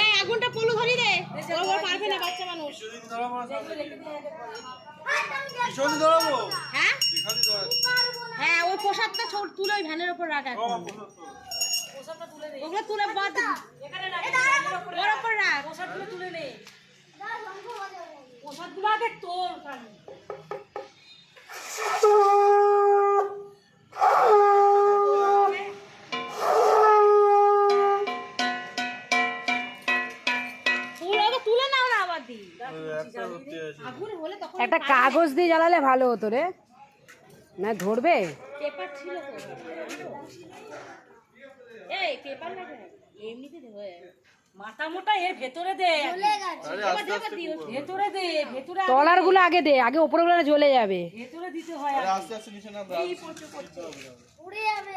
এই আগুনটা পলু ধরি দে, ওর পারবে না বাচ্চা মানুষ। হ্যাঁ হ্যাঁ, ওই প্রসাদটা তুলে ওই ভ্যানের উপর রাখ। এখন ওগুলো তুলে বাদ, ওর উপর রাখ। প্রসাদগুলো তুলে নে, প্রসাদগুলো আগে তোল। একটা কাগজ দিয়ে জ্বালালে ভালো হতো রে, না ধরবে। পেপার ছিল তো, এই পেপার লাগে এমনিতে দেবে। মাথা মোটা এর ভেতরে দে, ভেতরে দে, ভেতরে তলার গুলো আগে দে, আগে উপরে গুলো জ্বলে যাবে। ভেতরে দিতে হয়। আস্তে আস্তে নিচে না দাও, উড়ে যাবে।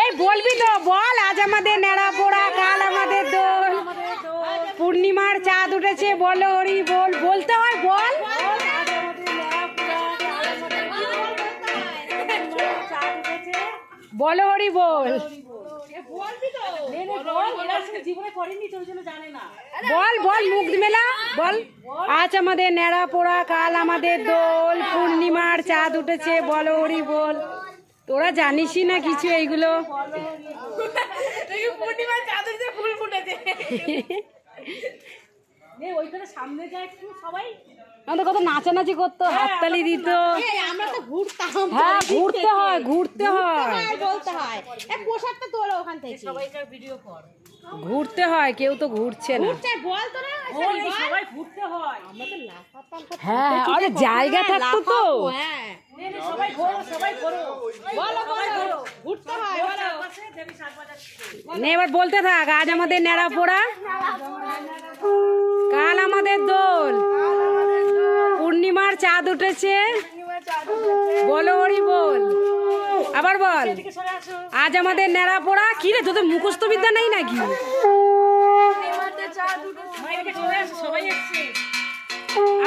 এই বলবি তো বল, আজ আমাদের নেড়া পোড়া, কাল আমাদের দোল, পূর্ণিমার চাঁদ উঠেছে, বলো হরি বল। বলতে হয়, বল। বলো হরি বল, বল বল, মুখ মেলা বল। আজ আমাদের নেড়া পোড়া, কাল আমাদের দোল, পূর্ণিমার চাঁদ উঠেছে, বলো হরি বল। তোরা জানিসই না কিছু এইগুলো। পূর্ণিমার চাঁদ উঠেছে, ফুল ফুটেছে। সামনে যায় সবাই, আমাদের কত নাচানাচি করতো, হাততালি দিত। আমরা তো ঘুরতাম। হ্যাঁ, ঘুরতে হয়, ঘুরতে হয়, বলতে হয় পোশাকটা তোলো ওখান থেকে, সবাই ভিডিও কর। ঘুরতে হয়, কেউ তো ঘুরছে না। বল তোরা, সবাই ঘুরতে হয়। আমরা তো লাফাতাম। হ্যাঁ, আরে জায়গা থাকতো তো। হ্যাঁ, সবাই ঘোরো, সবাই ঘোরো, বলো বলো, ঘুরতে হয় বলো। নে এবার বলতে থাক। আজ আমাদের নেড়া পোড়া, কাল আমাদের দোল, পূর্ণিমার চাঁদ উঠেছে, বলো হরি বল। আবার বল। আজ আমাদের নেড়া পোড়া। কি রে, তোদের মুখস্থ বিদ্যা নেই নাকি?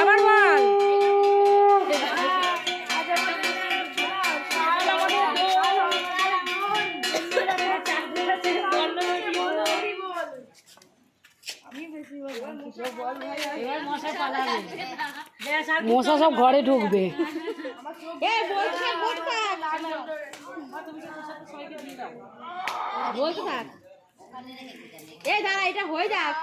আবার বল। মশা সব ঘরে ঢুকবে। বলতে থাক। এই দাঁড়া, এটা হয়ে যাক।